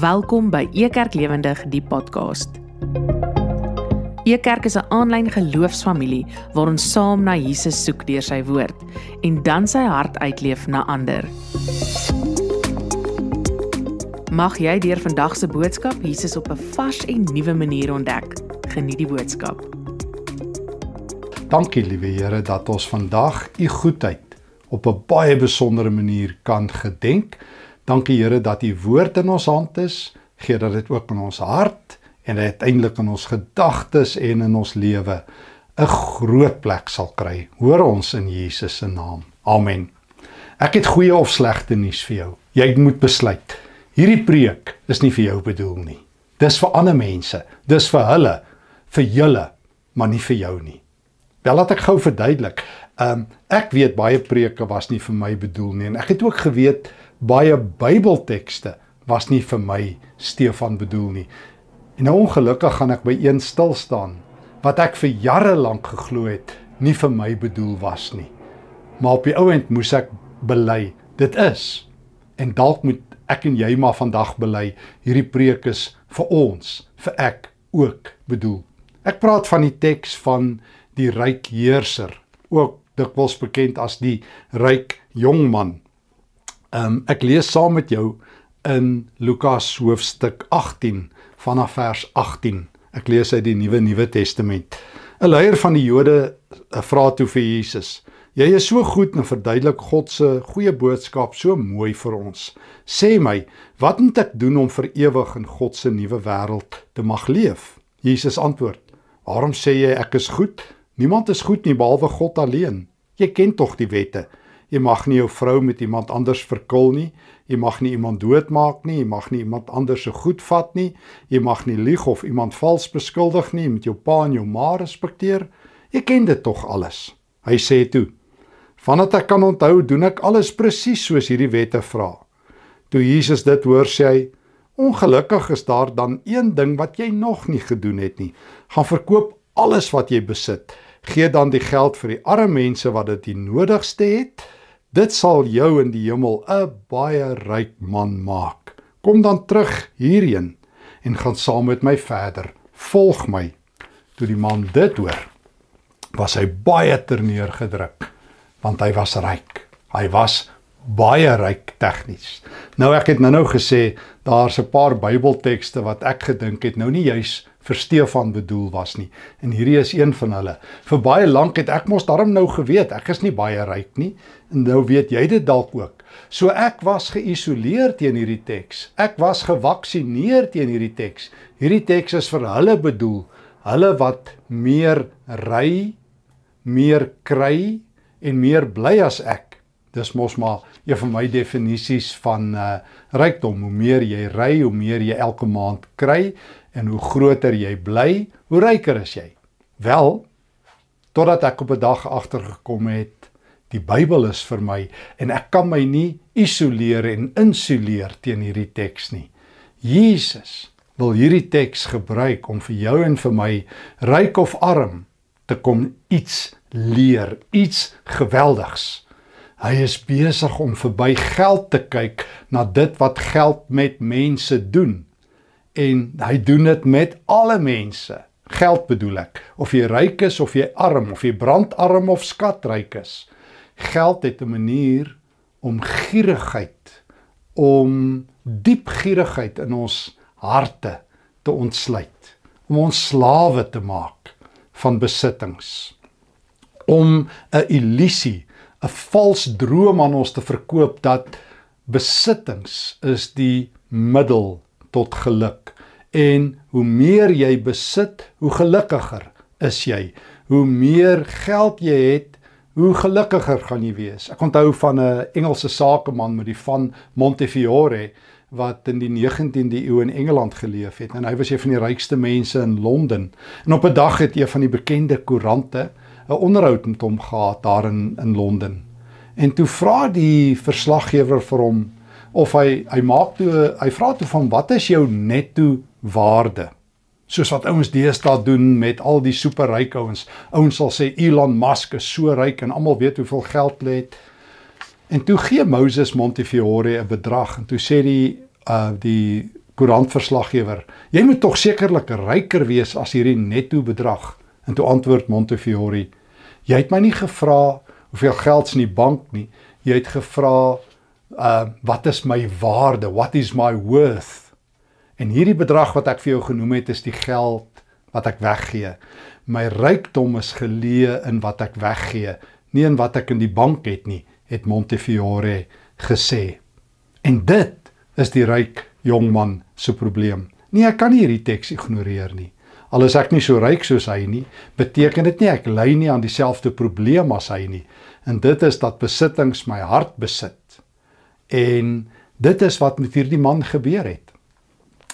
Welkom by Ekerk Lewendig, die podcast. Ekerk is 'n aanlyn geloofsfamilie waar ons saam na Jesus soek deur sy woord en dan sy hart uitleef na ander. Mag jy deur vandag se boodskap Jesus op 'n vars en nuwe manier ontdek. Geniet die boodskap. Dankie liewe Here dat ons vandag u goedheid op 'n baie besondere manier kan gedenk. Dankie Here dat u woord in ons hand is, gee dat dit ook in ons hart en uiteindelik in ons gedagtes en in ons lewe 'n groot plek sal kry. Hoor ons in Jesus se naam. Amen. Ek het goeie of slegte nuus vir jou. Jy moet besluit. Hierdie preek is nie vir jou bedoel nie. Dis vir ander mense. Dis vir hulle, vir julle, maar nie vir jou nie. Wel, laat ek gou verduidelik. Ek weet baie preke was nie vir my bedoel nie en ek het ook geweet baie Bybeltekste was nie vir my Stefan bedoel nie. En nou ongelukkig gaan ek by een stil staan wat ek vir jare lank geglo het nie vir my bedoel was nie. Maar op die ou end moes ek bely, dit is. En dalk moet ek en jy maar vandag bely, hierdie preek is vir ons, vir ek ook bedoel. Ek praat van die teks van die ryk heerser, ook dikwels bekend as die ryk jongman. Ek lees saam met jou in Lukas hoofstuk 18 vanaf vers 18. Ek lees uit die Nuwe Testament. 'n Leier van die Jode vra toe vir Jesus: "Jy is so goed en verduidelik God se goeie boodskap so mooi vir ons. Sê my, wat moet ek doen om vir ewig in God se nuwe wêreld te mag leef?" Jesus antwoord: "Waarom sê jy ek is goed? Niemand is goed nie behalwe God alleen. Jy ken tog die wette. Jy mag nie jou vrou met iemand anders verkil nie. Jy mag nie iemand doodmaak nie. Jy mag nie iemand anders se goed vat nie. Jy mag nie lieg of iemand vals beskuldig nie. Jy moet jou pa en jou ma respekteer. Jy ken dit tog alles." Hy sê toe: "Vandat ek kan onthou, doen ek alles presies soos hierdie wette vra." Toe Jesus dit hoor, sê hy: "Ongelukkig is daar dan een ding wat jy nog nie gedoen het nie. Gaan verkoop alles wat jy besit. Gee dan die geld vir die arme mense wat dit die nodigste het. Dit sal jou in die hemel 'n baie ryk man maak. Kom dan terug hierheen en gaan saam met my verder. Volg my." Toe die man dit hoor, was hy baie terneergedruk, want hy was ryk. Hy was baie ryk tegnies. Nou ek het nou gesê, daar's 'n paar Bybeltekste wat ek gedink het nou nie juis vir Stefan bedoel was nie. En hierdie is een van hulle. Vir baie lank het ek mos daarom nou geweet, ek is nie baie ryk nie, en nou weet jy dit dalk ook. So ek was geïsoleer teen hierdie teks. Ek was gevaksineer teen hierdie teks. Hierdie teks is vir hulle bedoel, hulle wat meer ry, meer kry en meer bly as ek. Dis mos maar een van my definisies van rykdom. Hoe meer jy ry, hoe meer jy elke maand kry, en hoe groter jy bly, hoe ryker is jy. Wel, totdat ek op 'n dag agtergekom het, die Bybel is vir my, en ek kan my nie isoleer en insuleer teen hierdie teks nie. Jesus wil hierdie teks gebruik om vir jou en vir my, ryk of arm, te kom iets leer, iets geweldigs. Hy is besig om verby geld te kyk na dit wat geld met mense doen. En hy doen dit met alle mense. Geld bedoel ek. Of jy ryk is, of jy arm, of jy brandarm of skatryk is. Geld het 'n manier om gierigheid, om diep gierigheid in ons harte te ontsluit. Om ons slawe te maak van besittings. Om 'n illusie, 'n vals droom aan ons te verkoop dat besittings is die middel tot geluk. En hoe meer jy besit, hoe gelukkiger is jy. Hoe meer geld jy het, hoe gelukkiger gaan jy wees. Ek onthou van 'n Engelse sakeman met die van Montefiore, wat in die 19de eeu in Engeland geleef het. En hy was een van die rykste mense in Londen. En op 'n dag het een van die bekende koerante 'n onderhoud met hom gehad daar in Londen. En toe vra die verslaggewer vir hom, of hy vra toe van, wat is jou netto waarde? Soos wat ouens deesdae doen met al die superryk ouens. Ouens sal sê Elon Musk is so ryk en almal weet hoeveel geld hy het. En toe gee Moses Montefiore 'n bedrag en toe sê die koerantverslaggewer, jy moet tog sekerlik ryker wees as hierdie netto bedrag. En toe antwoord Montefiore, jy het my nie gevra hoeveel geld's in die bank nie, jy het gevra, wat is my waarde, what is my worth? En hierdie bedrag wat ek vir jou genoem het, is die geld wat ek weggee. My rykdom is geleë in wat ek weggee, nie in wat ek in die bank het nie, het Montefiore gesê. En dit is die ryk jongman se probleem. Nee, ek kan nie hierdie teks ignoreer nie. Al is ek nie so ryk soos hy nie, beteken dit nie ek ly nie aan dieselfde probleem as hy nie. En dit is dat besittings my hart besit. En dit is wat met hierdie man gebeur het.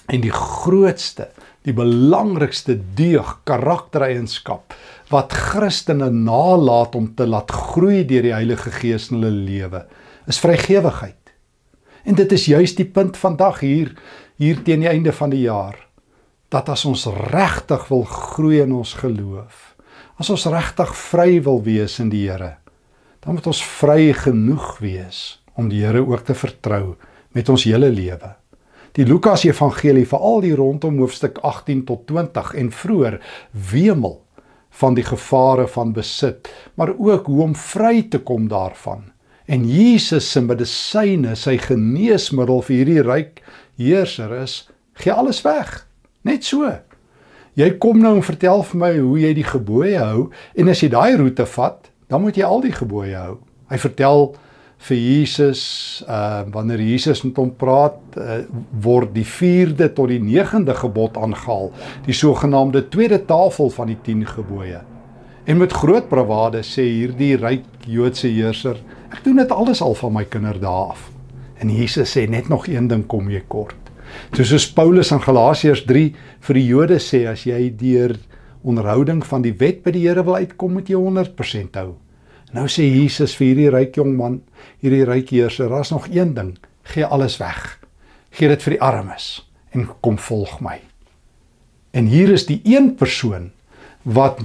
En die grootste, die belangrikste deug, karaktereienskap, wat Christene nalat om te laat groei deur die Heilige Gees in hulle lewe, is vrygewigheid. En dit is juist die punt vandag hier teen die einde van die jaar, dat as ons regtig wil groei in ons geloof, as ons regtig vry wil wees in die Here, dan moet ons vry genoeg wees om die Here ook te vertrou met ons hele lewe. Die Lukas Evangelie, veral die rondom hoofstuk 18 tot 20 en vroeër, wemel van die gevare van besit, maar ook hoe om vry te kom daarvan. En Jesus se medisyne, sy geneesmiddel vir hierdie ryk heerser is, gee alles weg. Net so. Jy kom nou en vertel vir my hoe jy die gebooie hou, en as jy daai roete vat, dan moet jy al die gebooie hou. Hy vertel vir Jesus, wanneer Jesus met hom praat, word die 4de tot die 9de gebod aangehaal, die sogenaamde tweede tafel van die 10 gebooie. En met groot bravade sê hierdie ryk Joodse heerser, ek doen dit alles al van my kinderdae af. En Jesus sê, net nog een ding kom jy kort. Soos Paulus in Galasiërs 3 vir die Jode sê, as jy deur onderhouding van die wet by die Here wil uitkom, moet jy 100% hou. Nou sê Jesus vir hierdie ryk jongman, hierdie ryk heerser, daar is nog een ding, gee alles weg. Gee dit vir die armes en kom volg my. En hier is die een persoon wat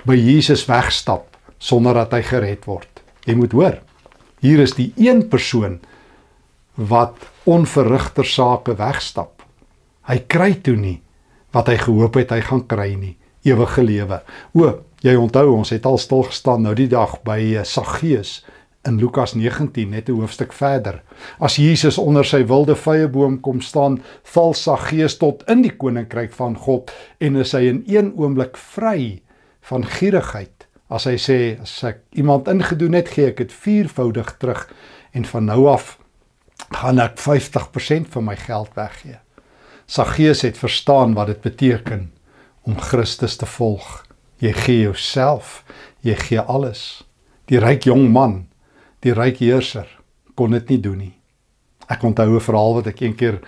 by Jesus wegstap sonder dat hy gered word. Jy moet hoor, hier is die een persoon wat onverrigter sake wegstap. Hy kry toe nie wat hy gehoop het hy gaan kry nie, ewige lewe. Jy onthou, ons het al stilgestaan nou die dag by Saggeus in Lukas 19, net 'n hoofstuk verder. As Jesus onder sy wilde vyeboom kom staan, val Saggeus tot in die koninkryk van God en is hy in een oomblik vry van gierigheid. As hy sê, as ek iemand ingedoen het, gee ek dit 4voudig terug en van nou af gaan ek 50% van my geld weggee. Saggeus het verstaan wat dit beteken om Christus te volg. Jy gee jouself, jy gee alles. Die ryk jong man, die ryk heerser, kon dit nie doen nie. Ek onthou 'n verhaal wat ek een keer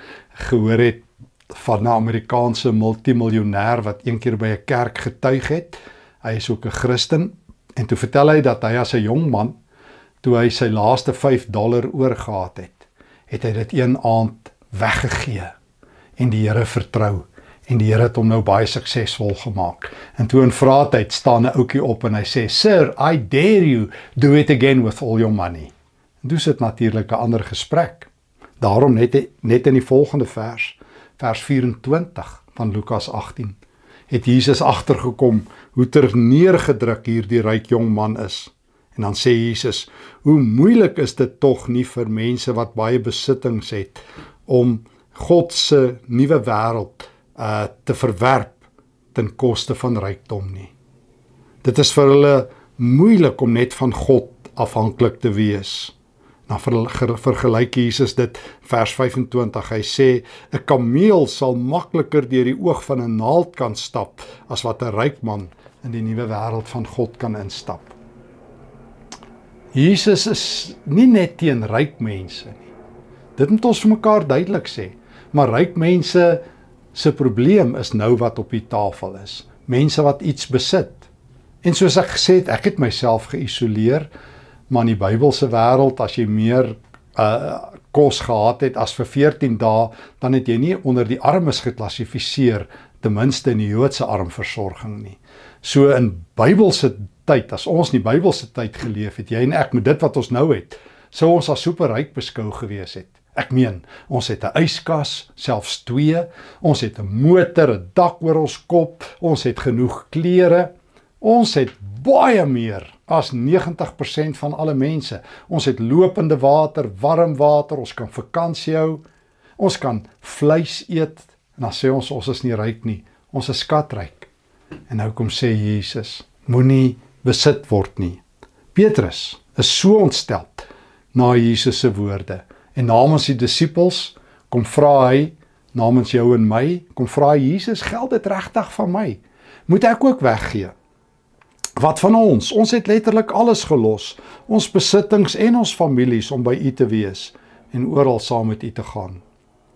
gehoor het van 'n Amerikaanse multimiljonair wat een keer by 'n kerk getuig het. Hy is ook 'n Christen en toe vertel hy dat hy as 'n jong man, toe hy sy laaste $5 oorgehad het, het hy dit een aand weggegee en die Here vertrou. En die Here het hom nou baie suksesvol gemaak. En toe in vraatyd staan 'n ouetjie op en hy sê, "Sir, I dare you, do it again with all your money." En toe sit natuurlik 'n ander gesprek. Daarom net in die volgende vers 24 van Lukas 18, het Jesus agtergekom hoe terneergedruk hierdie ryk jong man is. En dan sê Jesus, hoe moeilik is dit tog nie vir mense wat baie besittings het, om God se nuwe wêreld te verwerp ten koste van rykdom nie. Dit is vir hulle moeilik om net van God afhanklik te wees. Dan vergelyk Jesus dit, vers 25, hy sê, 'n kameel sal makliker deur die oog van 'n naald kan stap, as wat 'n ryk man in die nuwe wêreld van God kan instap. Jesus is nie net teen ryk mense nie. Dit moet ons vir mekaar duidelik sê, maar ryk mense se probleem is nou wat op die tafel is. Mense wat iets besit. En soos ek gesê het, ek het myself geïsoleer, maar in die Bybelse wêreld, as jy meer kos gehad het as vir 14 dae, dan het jy nie onder die armes geklassifiseer, ten minste in die Joodse armversorging nie. So in Bybelse tyd, as ons in die Bybelse tyd geleef het, jy en ek met dit wat ons nou het, sou ons as superryk beskou gewees het. Ek meen, ons het 'n yskas, selfs 2, ons het 'n motor, 'n dak oor ons kop, ons het genoeg klere, ons het baie meer as 90% van alle mense. Ons het lopende water, warm water, ons kan vakansie hou, ons kan vleis eet, en dan sê ons is nie ryk nie, ons is skatryk. En nou kom sê Jesus, moenie besit word nie. Petrus is so ontsteld na Jesus se woorde, en namens die disippels, kom vra hy, namens jou en my, kom vra hy, Jesus, geld dit regtig van my? Moet ek ook weggee? Wat van ons? Ons het letterlik alles gelos, ons besittings en ons families om by u te wees, en oral saam met u te gaan.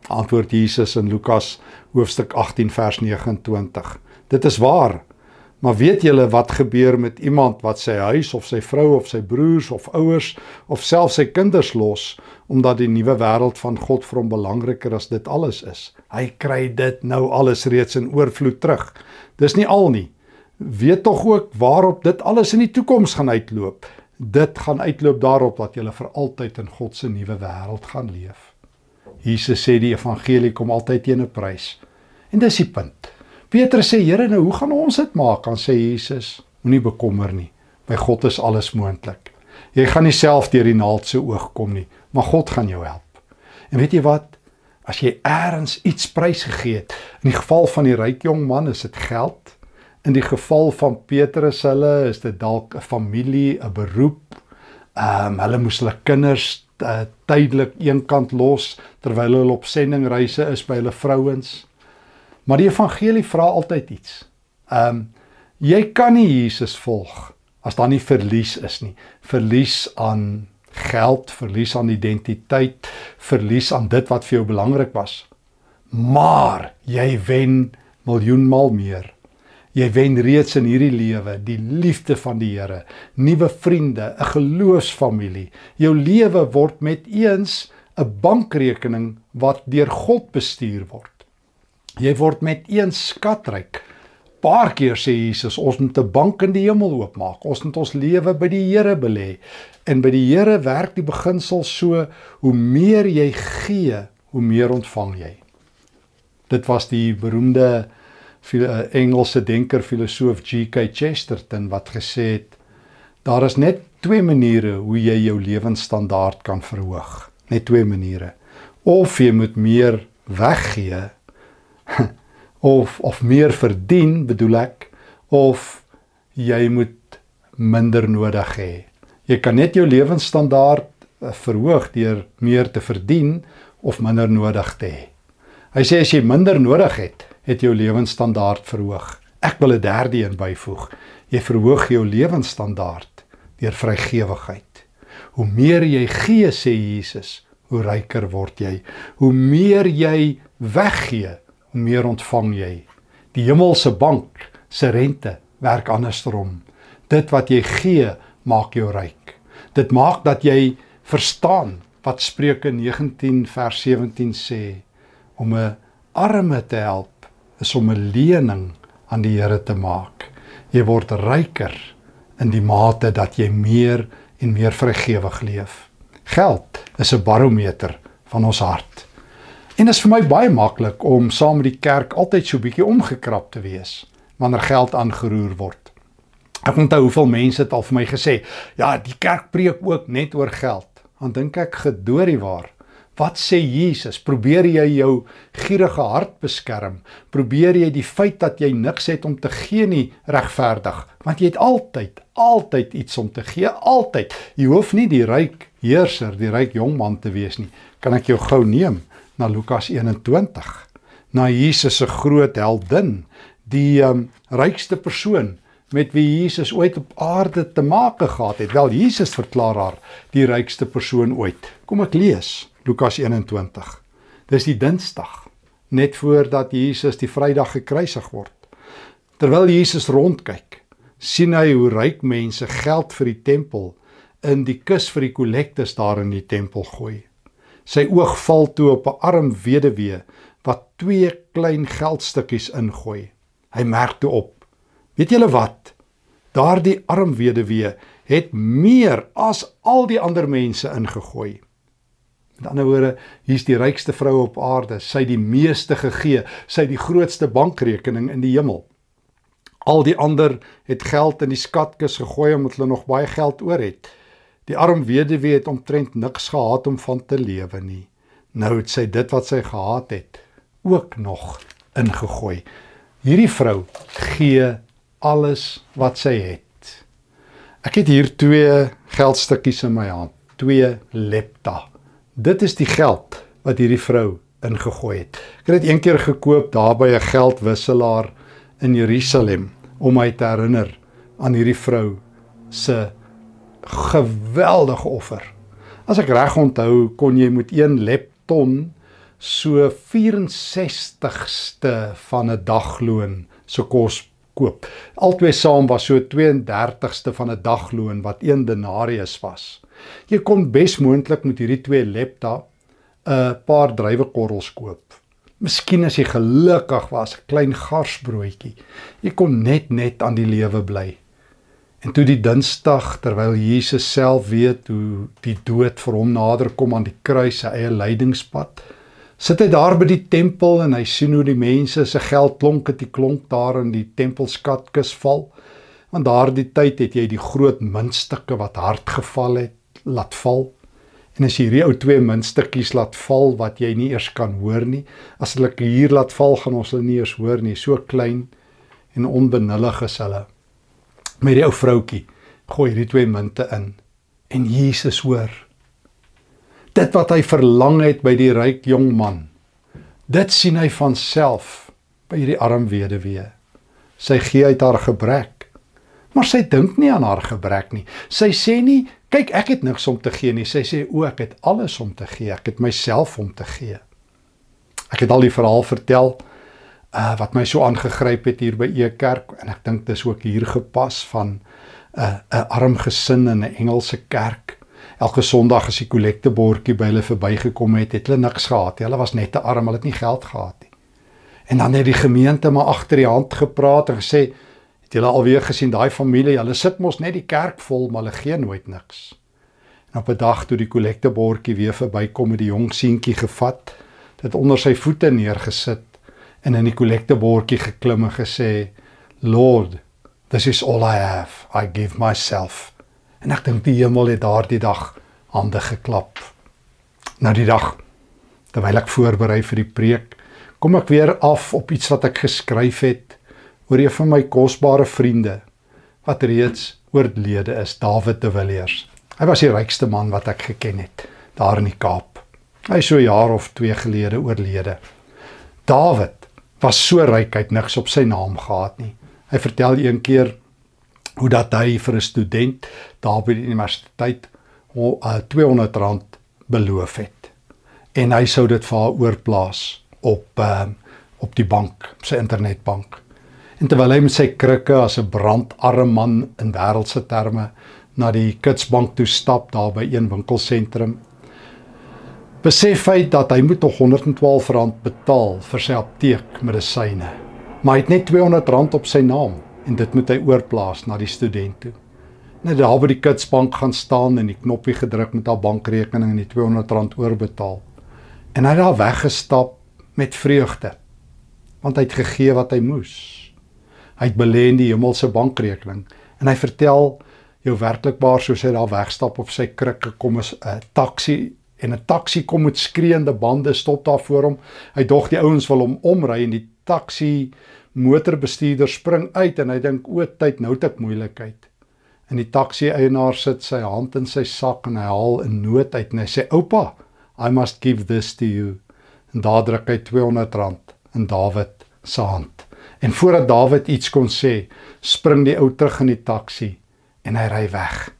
Antwoord Jesus in Lukas hoofstuk 18 vers 29. Dit is waar, maar weet julle wat gebeur met iemand wat sy huis of sy vrou of sy broers of ouers of selfs sy kinders los, omdat die nuwe wêreld van God vir hom belangriker as dit alles is? Hy kry dit nou alles reeds in oorvloed terug. Dis nie al nie. Weet tog ook waarop dit alles in die toekoms gaan uitloop. Dit gaan uitloop daarop dat julle vir altyd in God se nuwe wêreld gaan leef. Jesus sê die evangelie kom altyd teen 'n prys. En dis die punt. Petrus sê, Here, nou hoe gaan ons dit maak? Dan sê Jesus, moenie bekommer nie. By God is alles moontlik. Jy gaan nie self deur die naald se oog kom nie, maar God gaan jou help. En weet jy wat? As jy eers iets prysgegee het, in die geval van die ryk jong man is dit geld, in die geval van Petrus hulle is dit dalk 'n familie, 'n beroep, hulle moes hulle kinders tydelik eenkant los, terwyl hulle op sendingreise is by hulle vrouens. Maar die evangelie vra altyd iets. Jy kan nie Jesus volg as daar nie verlies is nie. Verlies aan geld, verlies aan identiteit, verlies aan dit wat vir jou belangrik was. Maar jy wen miljoenmaal meer. Jy wen reeds in hierdie lewe die liefde van die Here, nuwe vriende, 'n geloofsfamilie. Jou lewe word met eens 'n bankrekening wat deur God bestuur word. Jy word met eens skatryk. Paar keer sê Jesus, ons moet 'n bank in die hemel oopmaak. Ons moet ons lewe by die Here belê. En by die Here werk die beginsel so, hoe meer jy gee, hoe meer ontvang jy. Dit was die beroemde Engelse denker, filosoof G.K. Chesterton wat gesê het, daar is net 2 maniere hoe jy jou lewensstandaard kan verhoog. Net 2 maniere. Of jy moet meer weggee, of meer verdien, bedoel ek, of jy moet minder nodig hê. Jy kan net jou lewensstandaard verhoog deur meer te verdien of minder nodig te hê. Hy sê as jy minder nodig het jou lewensstandaard verhoog. Ek wil 'n derde een byvoeg. Jy verhoog jou lewensstandaard deur vrygewigheid. Hoe meer jy gee, sê Jesus, hoe ryker word jy. Hoe meer jy weggee, hoe meer ontvang jy. Die hemelse bank se rente werk andersom. Dit wat jy gee, maak jou ryk. Dit maak dat jy verstaan wat Spreuke 19 vers 17 sê, om 'n arme te help is om 'n lening aan die Here te maak. Jy word ryker in die mate dat jy meer en meer vrygewig leef. Geld is 'n barometer van ons hart. En dit is vir my baie maklik om saam met die kerk altyd so 'n bietjie omgekrap te wees wanneer geld aangeroer word. Ek onthou hoeveel mense het al vir my gesê, ja, die kerk preek ook net oor geld. Dan dink ek, gedoorie waar. Wat sê Jesus? Probeer jy jou gierige hart beskerm? Probeer jy die feit dat jy niks het om te gee nie regverdig? Want jy het altyd iets om te gee, altyd. Jy hoef nie die ryk heerser, die ryk jongman te wees nie. Kan ek jou gou neem na Lukas 21, na Jesus se groot heldin, die rykste persoon met wie Jesus ooit op aarde te maak gehad het. Wel, Jesus verklaar haar die rykste persoon ooit. Kom ek lees Lukas 21. Dis die Dinsdag, net voordat Jesus die Vrydag gekruisig word. Terwyl Jesus rondkyk, sien hy hoe ryk mense geld vir die tempel in die kus vir die kollektes daar in die tempel gooi. Sy oog val toe op 'n arm weduwee wat 2 klein geldstukkies ingooi. Hy merk toe op, weet julle wat? Daardie arm weduwee het meer as al die ander mense ingegooi. Met ander woorde, hier is die rykste vrou op aarde, sy het die meeste gegee, sy het die grootste bankrekening in die hemel. Al die ander het geld in die skatkis gegooi omdat hulle nog baie geld oor het. Die arm weduwee het omtrent niks gehad om van te lewe nie. Nou het sy dit wat sy gehad het, ook nog ingegooi. Hierdie vrou gee alles wat sy het. Ek het hier 2 geldstukkies in my hand, 2 lepta. Dit is die geld wat hierdie vrou ingegooi het. Ek het dit een keer gekoop daar by 'n geldwisselaar in Jerusalem, om my te herinner aan hierdie vrou se geweldige offer. As ek reg onthou, kon jy met 1 lepton so 64ste van 'n dagloon se kos koop. Albei saam was so 32ste van 'n dagloon wat 1 denarius was. Jy kon besmoontlik met hierdie 2 lepta 'n paar druiwekorrels koop. Miskien as jy gelukkig was, 'n klein garsbroodjie. Jy kon net aan die lewe bly. En toe die Dinsdag, terwyl Jesus self weet hoe die dood vir hom nader kom aan die kruis, sy eie lydingspad, sit hy daar by die tempel en hy sien hoe die mense se geldklonk het die klonk daar in die tempelskatkis val. Want daardie tyd het jy die groot muntstukke wat hard geval het, laat val. En as jy hierdie ou 2 muntstukkies laat val wat jy nie eers kan hoor nie, as hulle hier laat val, gaan ons hulle nie eers hoor nie, so klein en onbenullig is hulle. Maar die ou vroutjie gooi hierdie 2 munte in en Jesus hoor. Dit wat hy verlang het by die ryk jong man, dit sien hy van self by hierdie arm weduwee. Sy gee uit haar gebrek, maar sy dink nie aan haar gebrek nie. Sy sê nie, kyk, ek het niks om te gee nie. Sy sê, o, ek het alles om te gee. Ek het myself om te gee. Ek het al die verhaal vertel, wat my so aangegryp het hier by Ekerk, en ek dink dis ook hier gepas, van 'n arm gesin in 'n Engelse kerk. Elke Sondag as die kollektebordjie by hulle verbygekom het hulle niks gehad. Hulle was net te arm, hulle het nie geld gehad nie. En dan het die gemeente maar agter die hand gepraat en gesê, het julle alweer gesien, daai familie, hulle sit mos net die kerk vol, maar hulle gee nooit niks. En op 'n dag toe die kollektebordjie weer verbykom, het die jong seentjie gevat, dit onder sy voete neergesit en in die kollektebordjie geklim en gesê, Lord, this is all I have, I give myself. En ek dink die hemel het daardie dag hande geklap. Nou die dag, terwyl ek voorberei vir die preek, kom ek weer af op iets wat ek geskryf het oor een van my kosbare vriende, wat reeds oorlede is, David de Villiers. Hy was die rykste man wat ek geken het, daar in die Kaap. Hy is so 'n jaar of 2 gelede oorlede. David was so ryk, hy het niks op sy naam gehad nie. Hy vertel een keer hoe dat hy vir 'n student daar by die universiteit R200 beloof het. En hy sou dit vir haar oorplaas op die bank, op sy internetbank. En terwyl hy met sy krikke as 'n brandarme man in wêreldse terme na die Kitsbank toe stap daar by een winkelsentrum, besef hy dat hy moet nog R112 betaal vir sy apteek medisyne. Maar hy het net R200 op sy naam en dit moet hy oorplaas na die student toe. Net daar by die Kitsbank gaan staan en die knoppie gedruk met haar bankrekening en die R200 oorbetaal. En hy het daar weggestap met vreugde, want hy het gegee wat hy moes. Hy het belê in die hemelse bankrekening en hy vertel jou werklikbaar soos hy daar wegstap op sy krikke, kom 'n taxi en 'n taxi kom met skreeuende bande, stop daar voor hom. Hy dog die ouens wil hom omry en die taxi motorbestuurder spring uit en hy dink, o tyd, nou het ek moeilikheid. En die taxi eienaar sit sy hand in sy sak en hy haal 'n noot uit en hy sê, oupa, I must give this to you. En daar druk hy R200 in David se hand. En voordat David iets kon sê, spring die ou terug in die taxi en hy ry weg.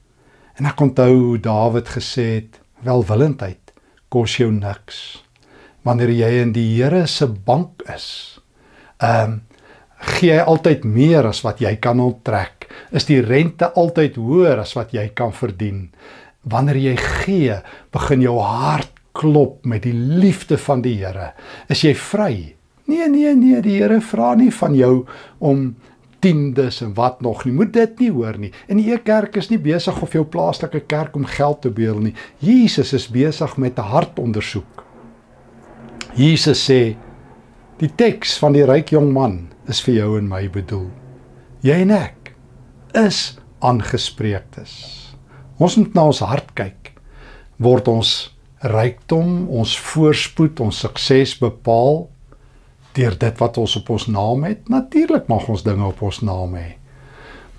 En ek onthou hoe David gesê het, welwillendheid kos jou niks. Wanneer jy in die Here se bank is, gee hy altyd meer as wat jy kan onttrek. Is die rente altyd hoër as wat jy kan verdien. Wanneer jy gee, begin jou hart klop met die liefde van die Here. Is jy vry? Nee, die Here vra nie van jou om tiendes en wat nog nie. Moet dit nie hoor nie. En die kerk is nie besig of jou plaaslike kerk om geld te bedel nie. Jesus is besig met 'n hartondersoek. Jesus sê, die teks van die ryk jong man is vir jou en my bedoel. Jy en ek is aangespreektes. Ons moet na ons hart kyk. Word ons rykdom, ons voorspoed, ons sukses bepaal deur dit wat ons op ons naam het? Natuurlik mag ons dinge op ons naam hê.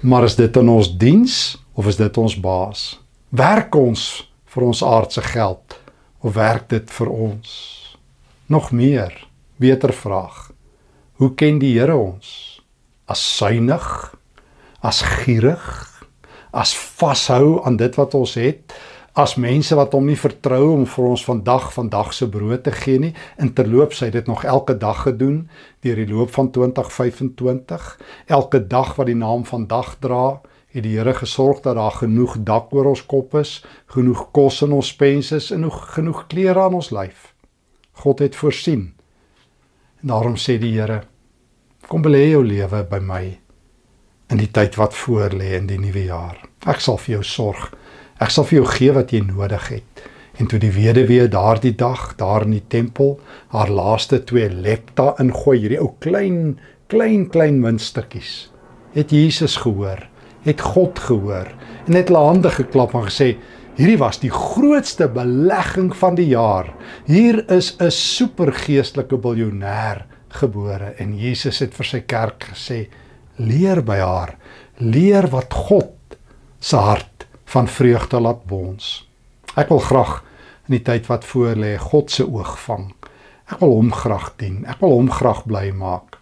Maar is dit in ons diens of is dit ons baas? Werk ons vir ons aardse geld of werk dit vir ons? Nog meer, beter vraag. Hoe ken die Here ons? As suinig, as gierig, as vashou aan dit wat ons het, as mense wat hom nie vertrou om vir ons vandag se brood te gee nie, en terloops hy dit nog elke dag gedoen, deur die loop van 2025, elke dag wat die naam vandag dra, het die Here gesorg dat daar genoeg dak oor ons kop is, genoeg kos in ons pens is, en genoeg klere aan ons lyf. God het voorsien. En daarom sê die Here, kom belê jou lewe by my, in die tyd wat voor lê in die nuwe jaar. Ek sal vir jou sorg. Ek sal vir jou gee wat jy nodig het. En toe die weduwee daardie dag, daar in die tempel, haar laaste 2 lepta ingooi, hierdie ou klein muntstukkies, het Jesus gehoor, het God gehoor, en het hulle hande geklap en gesê, hierdie was die grootste belegging van die jaar. Hier is 'n supergeestelike biljoenêr gebore, en Jesus het vir sy kerk gesê, leer by haar, leer wat God se hart van vreugde laat bons. Ek wil graag in die tyd wat voor lê God se oog vang. Ek wil hom graag dien, ek wil hom graag bly maak.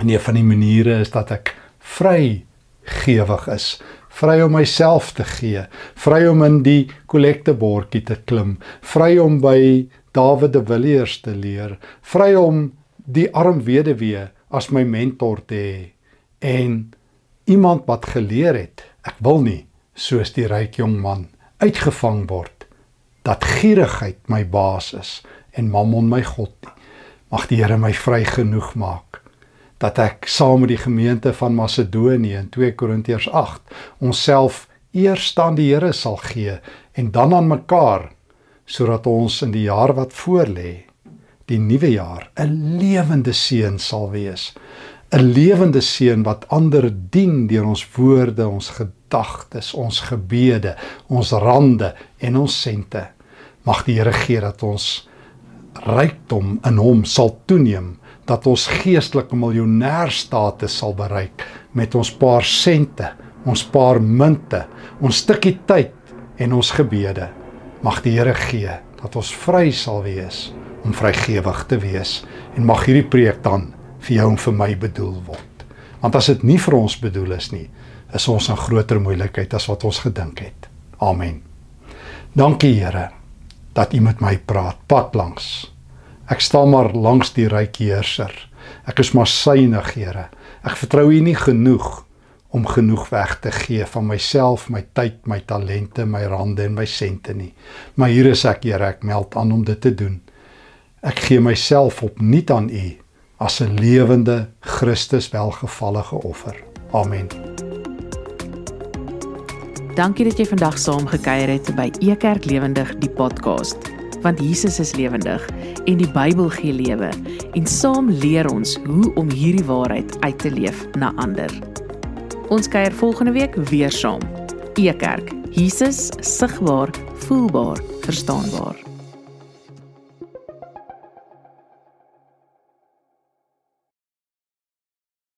En een van die maniere is dat ek vrygewig is, vry om myself te gee, vry om in die kollektebordjie te klim, vry om by David de Villiers te leer, vry om die arm weduwee as my mentor te hê, en iemand wat geleer het, ek wil nie, soos die ryk jong man, uitgevang word, dat gierigheid my baas is, en mammon my God nie. Mag die Here my vry genoeg maak, dat ek saam met die gemeente van Macedonië in 2 Korintiërs 8, onsself eers aan die Here sal gee, en dan aan mekaar, sodat ons in die jaar wat voor lê, die nuwe jaar, 'n lewende seën sal wees. 'n Lewende seën wat ander dien deur ons woorde, ons gedagtes, ons gebede, ons rande en ons sente. Mag die Here gee dat ons rykdom in hom sal toeneem, dat ons geestelike miljonêrstatus sal bereik met ons paar sente, ons paar munte, ons stukkie tyd en ons gebede. Mag die Here gee dat ons vry sal wees om vrygewig te wees, en mag hierdie preek dan vir jou en vir my bedoel word. Want as dit nie vir ons bedoel is nie, is ons in groter moeilikheid as wat ons gedink het. Amen. Dankie Here, dat U met my praat, pad langs. Ek staan maar langs die ryk heerser. Ek is maar synig, Here. Ek vertrou U nie genoeg om genoeg weg te gee van myself, my tyd, my talente, my rande en my sente nie. Maar hier is ek, Here, ek meld aan om dit te doen. Ek gee myself opnuut aan U as 'n lewende Christus welgevallige offer. Amen. Dankie dat jy vandag saam gekuier het by Ekerk Lewendig, die podcast. Want Jesus is lewendig en die Bybel gee lewe, en saam leer ons hoe om hierdie waarheid uit te leef na ander. Ons kuier volgende week weer saam. Ekerk, Jesus sigbaar, voelbaar, verstaanbaar.